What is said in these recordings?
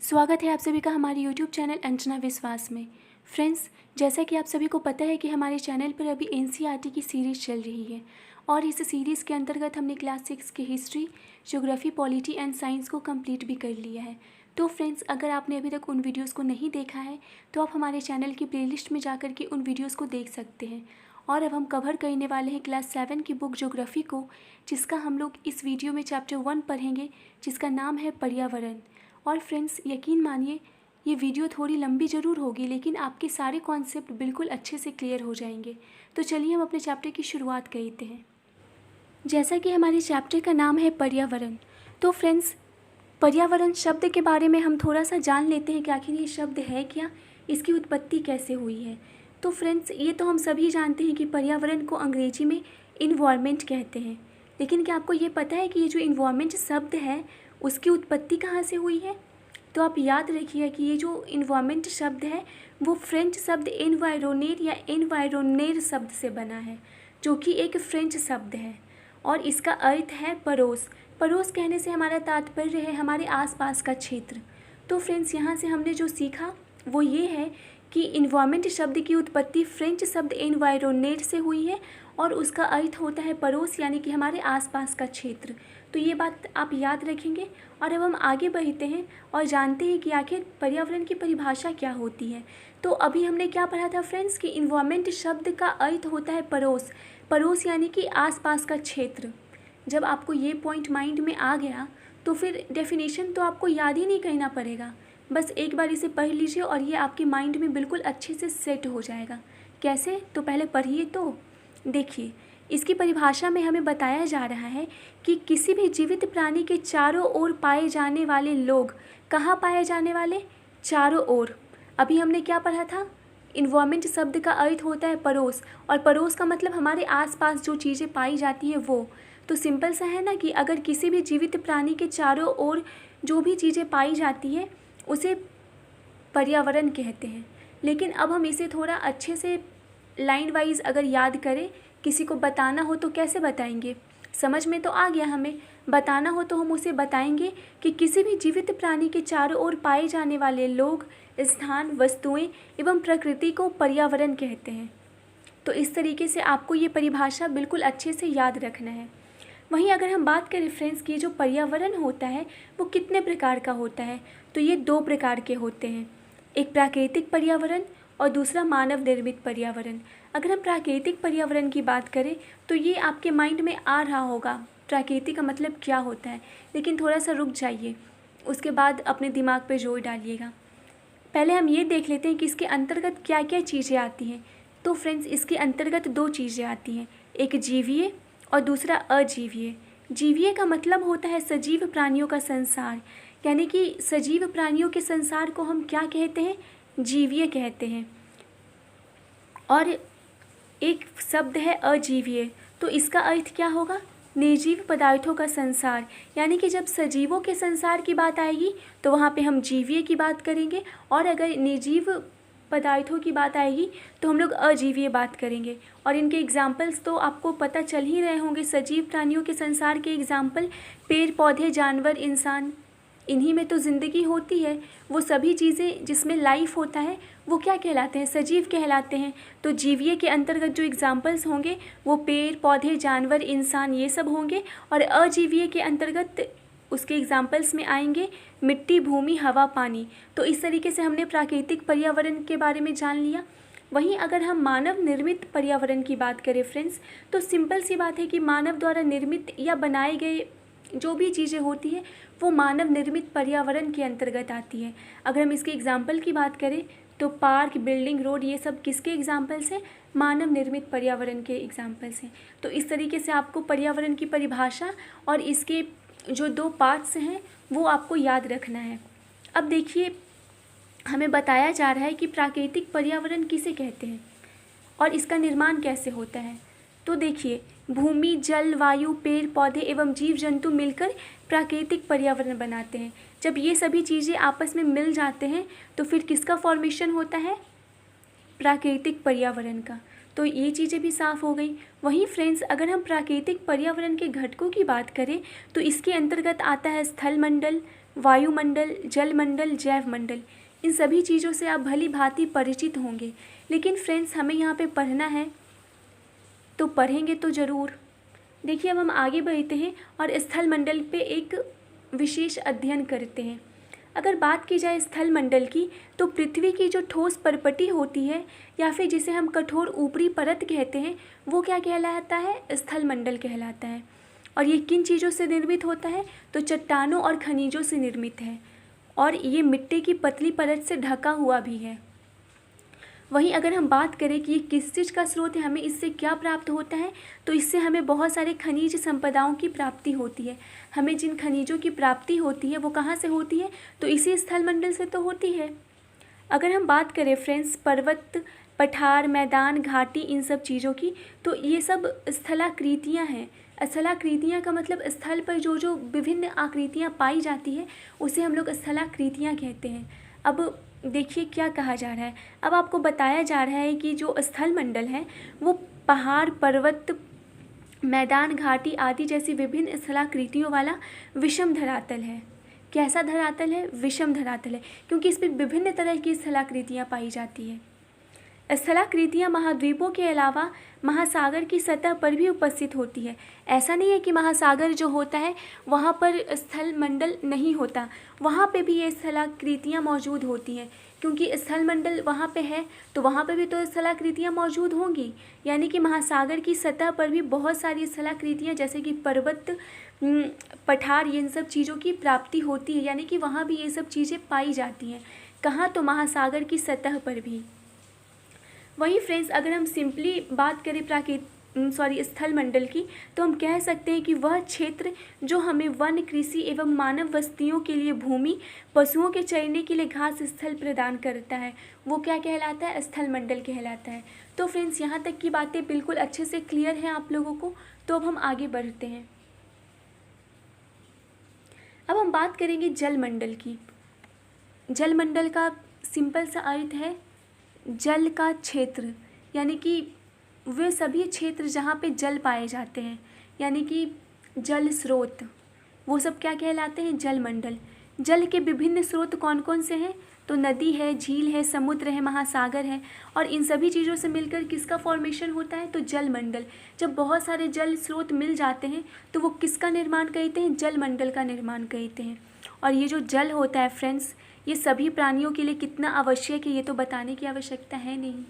स्वागत है आप सभी का हमारे YouTube चैनल अंजना विश्वास में। फ्रेंड्स, जैसा कि आप सभी को पता है कि हमारे चैनल पर अभी एनसीईआरटी की सीरीज़ चल रही है और इस सीरीज़ के अंतर्गत हमने क्लास 6 की history, geography, polity and science को कंप्लीट भी कर लिया है। तो फ्रेंड्स, अगर आपने अभी तक उन वीडियोज़ को नहीं देखा है तो आप हमारे चैनल की प्लेलिस्ट में जाकर के उन वीडियोज़ को देख सकते हैं। और अब हम कवर करने वाले हैं क्लास 7 की बुक ज्योग्राफी को, जिसका हम लोग इस वीडियो में चैप्टर 1 पढ़ेंगे, जिसका नाम है पर्यावरण। और फ्रेंड्स, यकीन मानिए ये वीडियो थोड़ी लंबी ज़रूर होगी, लेकिन आपके सारे कॉन्सेप्ट बिल्कुल अच्छे से क्लियर हो जाएंगे। तो चलिए हम अपने चैप्टर की शुरुआत करते हैं। जैसा कि हमारे चैप्टर का नाम है पर्यावरण, तो फ्रेंड्स, पर्यावरण शब्द के बारे में हम थोड़ा सा जान लेते हैं कि आखिर ये शब्द है क्या, इसकी उत्पत्ति कैसे हुई है। तो फ्रेंड्स, ये तो हम सभी जानते हैं कि पर्यावरण को अंग्रेजी में इन्वायरमेंट कहते हैं, लेकिन क्या आपको ये पता है कि ये जो इन्वायरमेंट शब्द है उसकी उत्पत्ति कहाँ से हुई है? तो आप याद रखिए कि ये जो इन्वायरमेंट शब्द है वो फ्रेंच शब्द एनवायरोनेर या एनवायरोनेर शब्द से बना है, जो कि एक फ्रेंच शब्द है और इसका अर्थ है पड़ोस। पड़ोस कहने से हमारा तात्पर्य है हमारे आसपास का क्षेत्र। तो फ्रेंड्स, यहाँ से हमने जो सीखा वो ये है कि इन्वायरमेंट शब्द की उत्पत्ति फ्रेंच शब्द एनवायरोनेर से हुई है और उसका अर्थ होता है पड़ोस, यानी कि हमारे आसपास का क्षेत्र। तो ये बात आप याद रखेंगे। और अब हम आगे बढ़ते हैं और जानते हैं कि आखिर पर्यावरण की परिभाषा क्या होती है। तो अभी हमने क्या पढ़ा था फ्रेंड्स कि इन्वायरमेंट शब्द का अर्थ होता है पड़ोस। पड़ोस यानी कि आसपास का क्षेत्र। जब आपको ये पॉइंट माइंड में आ गया तो फिर डेफिनेशन तो आपको याद ही नहीं करना पड़ेगा, बस एक बार इसे पढ़ लीजिए और ये आपके माइंड में बिल्कुल अच्छे से सेट हो जाएगा। कैसे? तो पहले पढ़िए। तो देखिए, इसकी परिभाषा में हमें बताया जा रहा है कि किसी भी जीवित प्राणी के चारों ओर पाए जाने वाले लोग, कहाँ पाए जाने वाले? चारों ओर। अभी हमने क्या पढ़ा था? इन्वायरमेंट शब्द का अर्थ होता है पड़ोस, और पड़ोस का मतलब हमारे आसपास जो चीज़ें पाई जाती हैं वो। तो सिंपल सा है ना कि अगर किसी भी जीवित प्राणी के चारों ओर जो भी चीज़ें पाई जाती है उसे पर्यावरण कहते हैं। लेकिन अब हम इसे थोड़ा अच्छे से लाइन वाइज अगर याद करें, किसी को बताना हो तो कैसे बताएंगे? समझ में तो आ गया हमें। बताना हो तो हम उसे बताएंगे कि किसी भी जीवित प्राणी के चारों ओर पाए जाने वाले लोग, स्थान, वस्तुएं एवं प्रकृति को पर्यावरण कहते हैं। तो इस तरीके से आपको ये परिभाषा बिल्कुल अच्छे से याद रखना है। वहीं अगर हम बात करें फ्रेंड्स कि जो पर्यावरण होता है वो कितने प्रकार का होता है, तो ये 2 प्रकार के होते हैं। एक प्राकृतिक पर्यावरण और दूसरा मानव निर्मित पर्यावरण। अगर हम प्राकृतिक पर्यावरण की बात करें तो ये आपके माइंड में आ रहा होगा प्राकृतिक का मतलब क्या होता है, लेकिन थोड़ा सा रुक जाइए, उसके बाद अपने दिमाग पे जोर डालिएगा। पहले हम ये देख लेते हैं कि इसके अंतर्गत क्या क्या चीज़ें आती हैं। तो फ्रेंड्स, इसके अंतर्गत 2 चीज़ें आती हैं, एक जीवीय और दूसरा अजीवीय। जीवीय का मतलब होता है सजीव प्राणियों का संसार, यानी कि सजीव प्राणियों के संसार को हम क्या कहते हैं? जीवीय कहते हैं। और एक शब्द है अजीवीय, तो इसका अर्थ क्या होगा? निर्जीव पदार्थों का संसार। यानी कि जब सजीवों के संसार की बात आएगी तो वहाँ पे हम जीवीय की बात करेंगे, और अगर निर्जीव पदार्थों की बात आएगी तो हम लोग अजीवीय बात करेंगे। और इनके एग्जाम्पल्स तो आपको पता चल ही रहे होंगे। सजीव प्राणियों के संसार के एग्जाम्पल पेड़, पौधे, जानवर, इंसान, इन्हीं में तो ज़िंदगी होती है। वो सभी चीज़ें जिसमें लाइफ होता है वो क्या कहलाते हैं? सजीव कहलाते हैं। तो जीवीय के अंतर्गत जो एग्जाम्पल्स होंगे वो पेड़, पौधे, जानवर, इंसान, ये सब होंगे। और अजीवीय के अंतर्गत उसके एग्जाम्पल्स में आएंगे मिट्टी, भूमि, हवा, पानी। तो इस तरीके से हमने प्राकृतिक पर्यावरण के बारे में जान लिया। वहीं अगर हम मानव निर्मित पर्यावरण की बात करें फ्रेंड्स, तो सिंपल सी बात है कि मानव द्वारा निर्मित या बनाए गए जो भी चीज़ें होती हैं वो मानव निर्मित पर्यावरण के अंतर्गत आती है। अगर हम इसके एग्जाम्पल की बात करें तो पार्क, बिल्डिंग, रोड, ये सब किसके एग्जाम्पल्स हैं? मानव निर्मित पर्यावरण के एग्जाम्पल्स हैं। तो इस तरीके से आपको पर्यावरण की परिभाषा और इसके जो 2 पार्ट्स हैं वो आपको याद रखना है। अब देखिए, हमें बताया जा रहा है कि प्राकृतिक पर्यावरण किसे कहते हैं और इसका निर्माण कैसे होता है। तो देखिए, भूमि, जल, वायु, पेड़, पौधे एवं जीव जंतु मिलकर प्राकृतिक पर्यावरण बनाते हैं। जब ये सभी चीज़ें आपस में मिल जाते हैं तो फिर किसका फॉर्मेशन होता है? प्राकृतिक पर्यावरण का। तो ये चीज़ें भी साफ़ हो गई। वहीं फ्रेंड्स, अगर हम प्राकृतिक पर्यावरण के घटकों की बात करें तो इसके अंतर्गत आता है स्थल मंडल, वायुमंडल, जलमंडल, जैव मंडल, इन सभी चीज़ों से आप भली भांति परिचित होंगे। लेकिन फ्रेंड्स हमें यहाँ पे पढ़ना है तो पढ़ेंगे तो ज़रूर। देखिए अब हम आगे बढ़ते हैं और स्थल मंडल पे एक विशेष अध्ययन करते हैं। अगर बात की जाए स्थल मंडल की तो पृथ्वी की जो ठोस परपटी होती है या फिर जिसे हम कठोर ऊपरी परत कहते हैं वो क्या कहलाता है? स्थल मंडल कहलाता है। और ये किन चीज़ों से निर्मित होता है? तो चट्टानों और खनिजों से निर्मित है और ये मिट्टी की पतली परत से ढका हुआ भी है। वहीं अगर हम बात करें कि ये किस चीज़ का स्रोत है, हमें इससे क्या प्राप्त होता है, तो इससे हमें बहुत सारे खनिज संपदाओं की प्राप्ति होती है। हमें जिन खनिजों की प्राप्ति होती है वो कहाँ से होती है? तो इसी स्थल मंडल से तो होती है। अगर हम बात करें फ्रेंड्स पर्वत, पठार, मैदान, घाटी, इन सब चीज़ों की, तो ये सब स्थलाकृतियाँ हैं। स्थलाकृतियाँ का मतलब स्थल पर जो जो विभिन्न आकृतियाँ पाई जाती है उसे हम लोग स्थलाकृतियाँ कहते हैं। अब देखिए क्या कहा जा रहा है। अब आपको बताया जा रहा है कि जो स्थल मंडल है वो पहाड़, पर्वत, मैदान, घाटी आदि जैसी विभिन्न स्थलाकृतियों वाला विषम धरातल है। कैसा धरातल है? विषम धरातल है, क्योंकि इसमें विभिन्न तरह की स्थलाकृतियाँ पाई जाती है। स्थलाकृतियाँ महाद्वीपों के अलावा महासागर की सतह पर भी उपस्थित होती है। ऐसा नहीं है कि महासागर जो होता है वहाँ पर स्थल मंडल नहीं होता, वहाँ पे भी ये स्थलाकृतियाँ मौजूद होती हैं, क्योंकि स्थल मंडल वहाँ पे है तो वहाँ पे भी तो स्थलाकृतियाँ मौजूद होंगी। यानी कि महासागर की सतह पर भी बहुत सारी स्थलाकृतियाँ जैसे कि पर्वत, पठार, इन सब चीज़ों की प्राप्ति होती है। यानी कि वहाँ भी ये सब चीज़ें पाई जाती हैं। कहाँ? तो महासागर की सतह पर भी। वहीं फ्रेंड्स अगर हम सिंपली बात करें स्थल मंडल की, तो हम कह सकते हैं कि वह क्षेत्र जो हमें वन, कृषि एवं मानव बस्तियों के लिए भूमि, पशुओं के चरने के लिए घास स्थल प्रदान करता है वो क्या कहलाता है? स्थल मंडल कहलाता है। तो फ्रेंड्स यहाँ तक की बातें बिल्कुल अच्छे से क्लियर हैं आप लोगों को। तो अब हम आगे बढ़ते हैं। अब हम बात करेंगे जलमंडल की। जलमंडल का सिंपल सा अर्थ है जल का क्षेत्र, यानी कि वे सभी क्षेत्र जहाँ पे जल पाए जाते हैं, यानी कि जल स्रोत, वो सब क्या कहलाते हैं? जलमंडल। जल के विभिन्न स्रोत कौन कौन से हैं? तो नदी है, झील है, समुद्र है, महासागर है, और इन सभी चीज़ों से मिलकर किसका फॉर्मेशन होता है? तो जलमंडल। जब बहुत सारे जल स्रोत मिल जाते हैं तो वो किसका निर्माण कहते हैं? जलमंडल का निर्माण कहते हैं। और ये जो जल होता है फ्रेंड्स, ये सभी प्राणियों के लिए कितना आवश्यक है ये तो बताने की आवश्यकता है नहीं।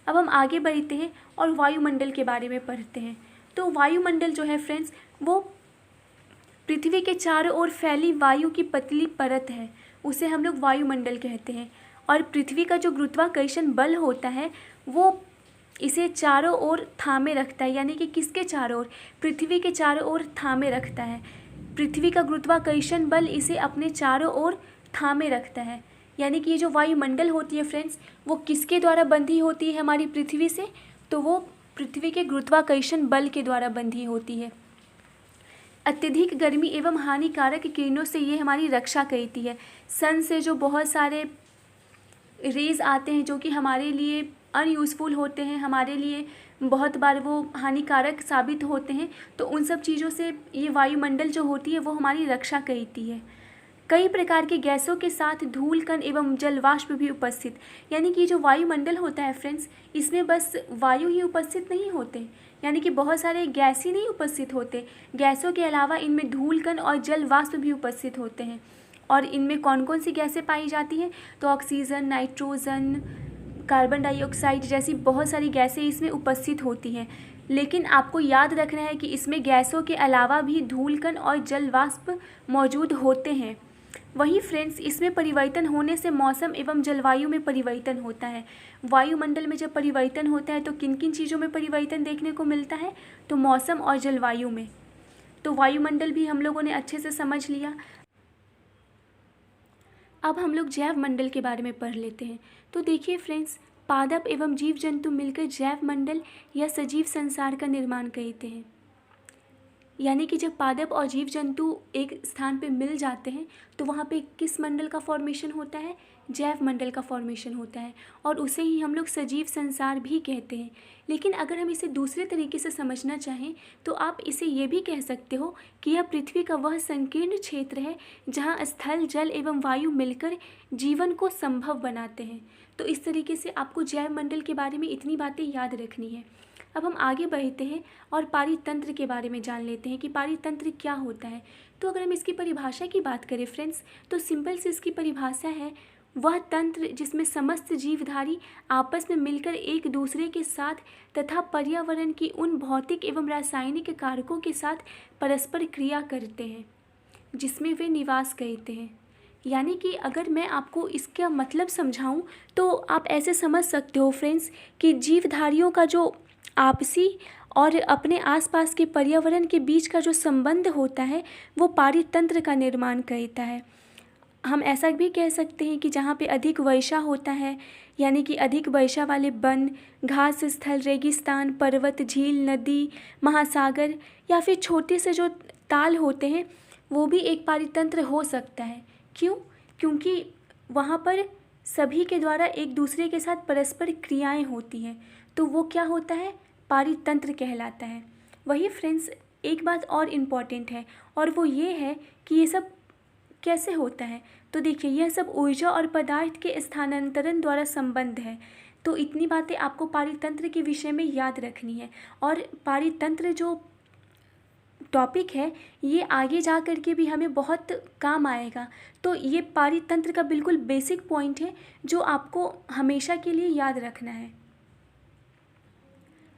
अब हम आगे बढ़ते हैं और वायुमंडल के बारे में पढ़ते हैं। तो वायुमंडल जो है फ्रेंड्स वो पृथ्वी के चारों ओर फैली वायु की पतली परत है, उसे हम लोग वायुमंडल कहते हैं। और पृथ्वी का जो गुरुत्वाकर्षण बल होता है वो इसे चारों ओर थामे रखता है। यानी कि किसके चारों ओर? पृथ्वी के चारों ओर थामे रखता है। पृथ्वी का गुरुत्वाकर्षण बल इसे अपने चारों ओर थामे रखता है। यानी कि ये जो वायुमंडल होती है फ्रेंड्स वो किसके द्वारा बंधी होती है हमारी पृथ्वी से? तो वो पृथ्वी के गुरुत्वाकर्षण बल के द्वारा बंधी होती है। अत्यधिक गर्मी एवं हानिकारक किरणों से ये हमारी रक्षा करती है। सन से जो बहुत सारे रेज़ आते हैं जो कि हमारे लिए अनयूज़फुल होते हैं, हमारे लिए बहुत बार वो हानिकारक साबित होते हैं, तो उन सब चीज़ों से ये वायुमंडल जो होती है वो हमारी रक्षा करती है। कई प्रकार की गैसों के साथ धूल कण एवं जलवाष्प भी उपस्थित। यानी कि जो वायुमंडल होता है फ्रेंड्स इसमें बस वायु ही उपस्थित नहीं होते, यानी कि बहुत सारे गैस ही नहीं उपस्थित होते, गैसों के अलावा इनमें धूल कण और जलवाष्प भी उपस्थित होते हैं। और इनमें कौन कौन सी गैसें पाई जाती हैं? तो ऑक्सीजन, नाइट्रोजन, कार्बन डाइऑक्साइड जैसी बहुत सारी गैसें इसमें उपस्थित होती हैं। लेकिन आपको याद रखना है कि इसमें गैसों के अलावा भी धूलकण और जलवाष्प मौजूद होते हैं। वहीं फ्रेंड्स इसमें परिवर्तन होने से मौसम एवं जलवायु में परिवर्तन होता है। वायुमंडल में जब परिवर्तन होता है तो किन किन चीज़ों में परिवर्तन देखने को मिलता है? तो मौसम और जलवायु में। तो वायुमंडल भी हम लोगों ने अच्छे से समझ लिया। अब हम लोग जैव मंडल के बारे में पढ़ लेते हैं। तो देखिए फ्रेंड्स पादप एवं जीव जंतु मिलकर जैव मंडल या सजीव संसार का निर्माण करते हैं। यानी कि जब पादप और जीव जंतु एक स्थान पे मिल जाते हैं तो वहाँ पे किस मंडल का फॉर्मेशन होता है, जैव मंडल का फॉर्मेशन होता है, और उसे ही हम लोग सजीव संसार भी कहते हैं। लेकिन अगर हम इसे दूसरे तरीके से समझना चाहें तो आप इसे ये भी कह सकते हो कि यह पृथ्वी का वह संकीर्ण क्षेत्र है जहाँ स्थल, जल एवं वायु मिलकर जीवन को संभव बनाते हैं। तो इस तरीके से आपको जैव मंडल के बारे में इतनी बातें याद रखनी है। अब हम आगे बढ़ते हैं और पारितंत्र के बारे में जान लेते हैं कि पारितंत्र क्या होता है। तो अगर हम इसकी परिभाषा की बात करें फ्रेंड्स, तो सिंपल से इसकी परिभाषा है वह तंत्र जिसमें समस्त जीवधारी आपस में मिलकर एक दूसरे के साथ तथा पर्यावरण की उन भौतिक एवं रासायनिक कारकों के साथ परस्पर क्रिया करते हैं जिसमें वे निवास करते हैं। यानी कि अगर मैं आपको इसका मतलब समझाऊं तो आप ऐसे समझ सकते हो फ्रेंड्स कि जीवधारियों का जो आपसी और अपने आसपास के पर्यावरण के बीच का जो संबंध होता है वो पारितंत्र का निर्माण करता है। हम ऐसा भी कह सकते हैं कि जहाँ पे अधिक वर्षा होता है, यानी कि अधिक वर्षा वाले वन, घास स्थल, रेगिस्तान, पर्वत, झील, नदी, महासागर या फिर छोटे से जो ताल होते हैं वो भी एक पारितंत्र हो सकता है। क्यों? क्योंकि वहाँ पर सभी के द्वारा एक दूसरे के साथ परस्पर क्रियाएं होती हैं, तो वो क्या होता है, पारितंत्र कहलाता है। वही फ्रेंड्स एक बात और इम्पॉर्टेंट है और वो ये है कि ये सब कैसे होता है। तो देखिए यह सब ऊर्जा और पदार्थ के स्थानांतरण द्वारा संबंध है। तो इतनी बातें आपको पारितंत्र के विषय में याद रखनी है। और पारितंत्र जो टॉपिक है ये आगे जा कर के भी हमें बहुत काम आएगा। तो ये पारितंत्र का बिल्कुल बेसिक पॉइंट है जो आपको हमेशा के लिए याद रखना है।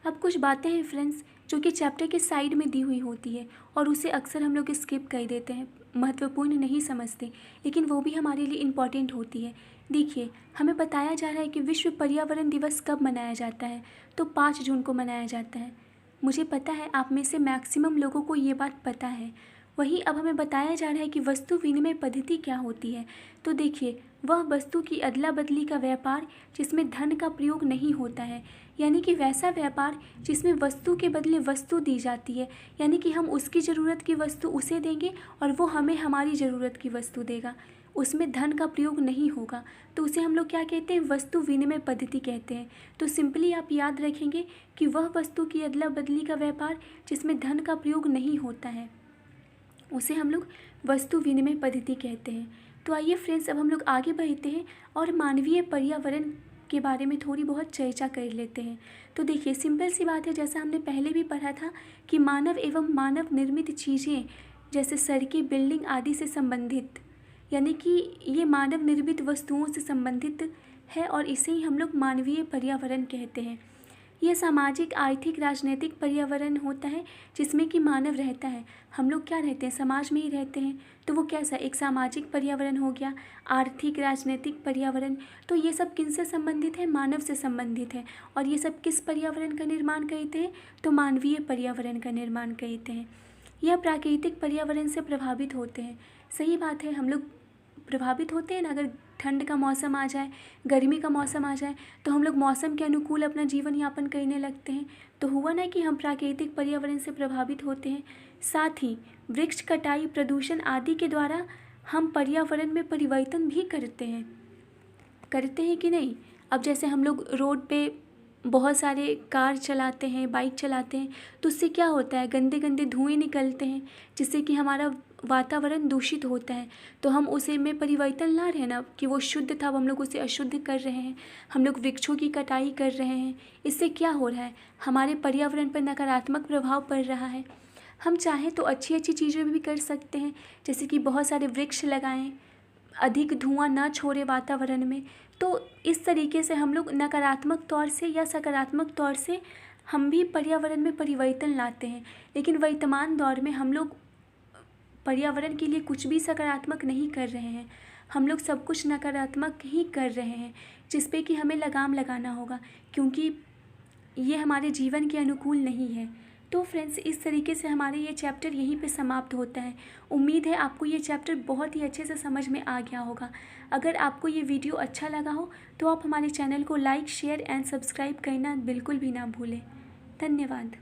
अब कुछ बातें हैं फ्रेंड्स जो कि चैप्टर के साइड में दी हुई होती है और उसे अक्सर हम लोग स्किप कर देते हैं, महत्वपूर्ण नहीं समझते, लेकिन वो भी हमारे लिए इम्पॉर्टेंट होती है। देखिए हमें बताया जा रहा है कि विश्व पर्यावरण दिवस कब मनाया जाता है, तो 5 जून को मनाया जाता है। मुझे पता है आप में से मैक्सिमम लोगों को ये बात पता है। वहीं अब हमें बताया जा रहा है कि वस्तु विनिमय पद्धति क्या होती है। तो देखिए वह वस्तु की अदला बदली का व्यापार जिसमें धन का प्रयोग नहीं होता है, यानी कि वैसा व्यापार जिसमें वस्तु के बदले वस्तु दी जाती है, यानी कि हम उसकी ज़रूरत की वस्तु उसे देंगे और वो हमें हमारी ज़रूरत की वस्तु देगा, उसमें धन का प्रयोग नहीं होगा। तो उसे हम लोग क्या कहते हैं, वस्तु विनिमय पद्धति कहते हैं। तो सिंपली आप याद रखेंगे कि वह वस्तु की अदला बदली का व्यापार जिसमें धन का प्रयोग नहीं होता है उसे हम लोग वस्तु विनिमय पद्धति कहते हैं। तो आइए फ्रेंड्स अब हम लोग आगे बढ़ते हैं और मानवीय पर्यावरण के बारे में थोड़ी बहुत चर्चा कर लेते हैं। तो देखिए सिंपल सी बात है, जैसा हमने पहले भी पढ़ा था कि मानव एवं मानव निर्मित चीज़ें जैसे सड़कें, बिल्डिंग आदि से संबंधित, यानी कि ये मानव निर्मित वस्तुओं से संबंधित है और इसे ही हम लोग मानवीय पर्यावरण कहते हैं। यह सामाजिक, आर्थिक, राजनीतिक पर्यावरण होता है जिसमें कि मानव रहता है। हम लोग क्या रहते हैं, समाज में ही रहते हैं। तो वो कैसा, एक सामाजिक पर्यावरण हो गया, आर्थिक, राजनीतिक पर्यावरण। तो ये सब किन से संबंधित है, मानव से संबंधित है। और ये सब किस पर्यावरण का निर्माण करते हैं, तो मानवीय पर्यावरण का निर्माण करते हैं। यह प्राकृतिक पर्यावरण से प्रभावित होते हैं। सही बात है, हम लोग प्रभावित होते हैं ना। अगर ठंड का मौसम आ जाए, गर्मी का मौसम आ जाए तो हम लोग मौसम के अनुकूल अपना जीवन यापन करने लगते हैं। तो हुआ ना कि हम प्राकृतिक पर्यावरण से प्रभावित होते हैं। साथ ही वृक्ष कटाई, प्रदूषण आदि के द्वारा हम पर्यावरण में परिवर्तन भी करते हैं कि नहीं। अब जैसे हम लोग रोड पे बहुत सारे कार चलाते हैं, बाइक चलाते हैं, तो उससे क्या होता है, गंदे गंदे धुएं निकलते हैं जिससे कि हमारा वातावरण दूषित होता है। तो हम उसे में परिवर्तन ला रहे हैं ना, कि वो शुद्ध था, अब हम लोग उसे अशुद्ध कर रहे हैं। हम लोग वृक्षों की कटाई कर रहे हैं। इससे क्या हो रहा है, हमारे पर्यावरण पर नकारात्मक प्रभाव पड़ रहा है। हम चाहें तो अच्छी अच्छी चीज़ें भी कर सकते हैं, जैसे कि बहुत सारे वृक्ष लगाएं, अधिक धुआं ना छोड़े वातावरण में। तो इस तरीके से हम लोग नकारात्मक तौर से या सकारात्मक तौर से हम भी पर्यावरण में परिवर्तन लाते हैं। लेकिन वर्तमान दौर में हम लोग पर्यावरण के लिए कुछ भी सकारात्मक नहीं कर रहे हैं। हम लोग सब कुछ नकारात्मक ही कर रहे हैं, जिस पे कि हमें लगाम लगाना होगा, क्योंकि ये हमारे जीवन के अनुकूल नहीं है। तो फ्रेंड्स इस तरीके से हमारे ये चैप्टर यहीं पे समाप्त होता है। उम्मीद है आपको ये चैप्टर बहुत ही अच्छे से समझ में आ गया होगा। अगर आपको ये वीडियो अच्छा लगा हो तो आप हमारे चैनल को लाइक, शेयर एंड सब्सक्राइब करना बिल्कुल भी ना भूलें। धन्यवाद।